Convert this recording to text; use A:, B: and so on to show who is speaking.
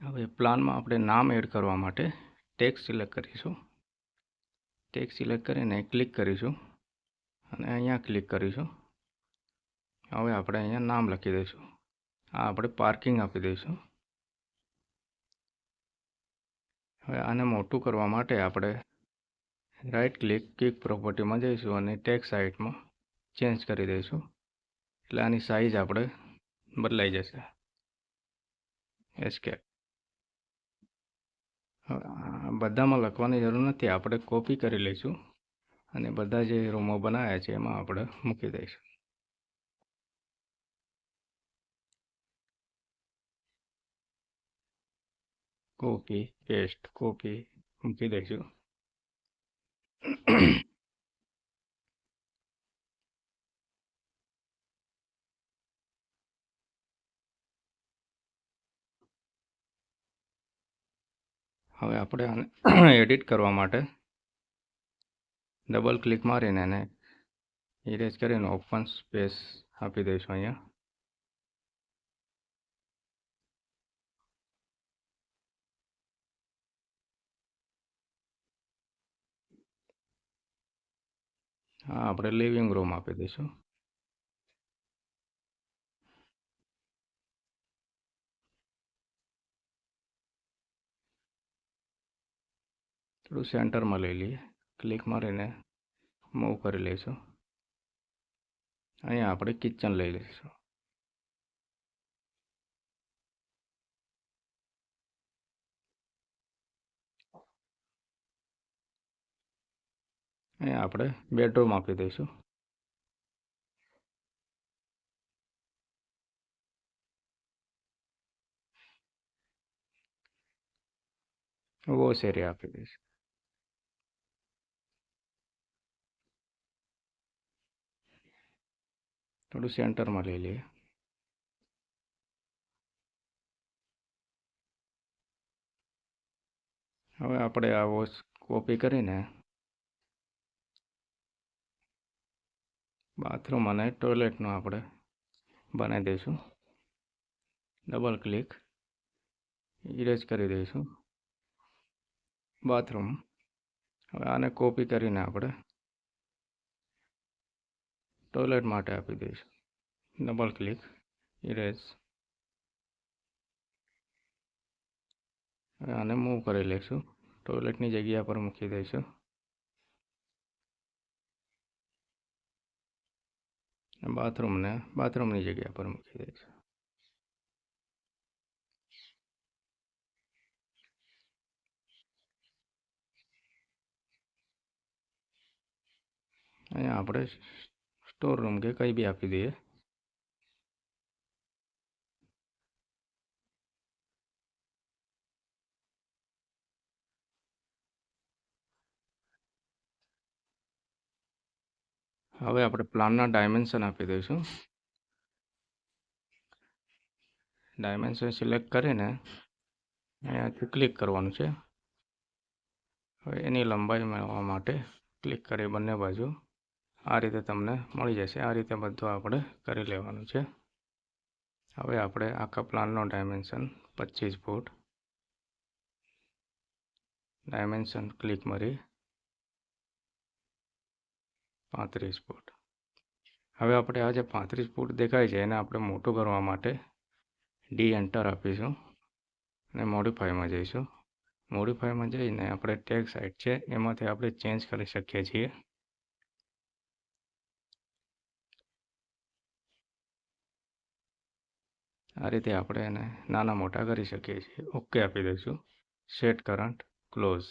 A: હવે પ્લાનમાં આપણે નામ એડ કરવા માટે ટેક્સ્ટ સિલેક્ટ કરીશું. ટેક્સ્ટ સિલેક્ટ કરીને ક્લિક કરીશું અને અહીંયા ક્લિક કરીશું. હવે આપણે અહીંયા નામ લખી દઈશું. આ આપણે પાર્કિંગ આપી દઈશું. હવે આને મોટું કરવા માટે આપણે રાઈટ ક્લિક પ્રોપર્ટીમાં જઈશું અને ટેક્સ્ટ હાઇટમાં ચેન્જ કરી દઈશું. એટલે આની સાઈઝ આપણે બદલાઈ જશે. એસ્કેપ. બધામાં લખવાની જરૂર નથી, આપણે કોપી કરી લઈશું અને બધા જે રૂમો બનાવ્યા છે એમાં આપણે મૂકી દઈશું. કોપી પેસ્ટ કોપી મૂકી દઈશું. હવે આપણે આને એડિટ કરવા માટે ડબલ ક્લિક મારીને એને ઇરેઝ કરીને ઓપન સ્પેસ આપી દઈશું. અહીંયા હા આપણે લિવિંગ રૂમ આપી દઈશું. થોડું સેન્ટરમાં લઈ લઈએ. ક્લિક મારીને મૂવ કરી લઈશું. અહીંયા આપણે કિચન લઈ લઈશું. અહીંયા આપણે બેડરૂમ આપી દઈશું. વોશ એરિયા આપી દઈશું. થોડું સેન્ટરમાં લઈ લઈએ. હવે આપણે આ વોશ કોપી કરીને બાથરૂમ અને ટોયલેટનું આપણે બનાવી દઈશું. ડબલ ક્લિક ઇરેઝ કરી દઈશું બાથરૂમ. હવે આને કોપી કરીને આપણે ટોયલેટ માટે આપી દઈશું. Double click erase. હવે આને મૂવ કરી લઈશું. ટોયલેટની જગ્યા પર મૂકી દઈશું. બાથરૂમને બાથરૂમની જગ્યા પર મૂકી દઈશું. અહીંયા આપણે સ્ટોર રૂમ કે કંઈ બી આપી દઈએ. હવે આપણે પ્લાનના ડાયમેન્શન આપી દઈશું. ડાયમેન્શન સિલેક્ટ કરીને અહીંયાથી ક્લિક કરવાનું છે. હવે એની લંબાઈ મેળવવા માટે ક્લિક કરી બંને બાજુ આ રીતે તમને મળી જશે. આ રીતે બધું આપણે કરી લેવાનું છે. હવે આપણે આખા પ્લાનનો ડાયમેન્શન 25 ફૂટ ડાયમેન્શન ક્લિક મારી 35 ફૂટ. હવે આપણે આ જે 35 ફૂટ દેખાય છે એને આપણે મોટું કરવા માટે ડી એન્ટર આપીશું અને મોડિફાઈમાં જઈશું. મોડિફાઈમાં જઈને આપણે ટેક્સ્ટ હાઇટ છે એમાંથી આપણે ચેન્જ કરી શકીએ છીએ. આ રીતે આપણે એને નાના મોટા કરી શકીએ છીએ. ઓકે આપી દઈશું. Set current close.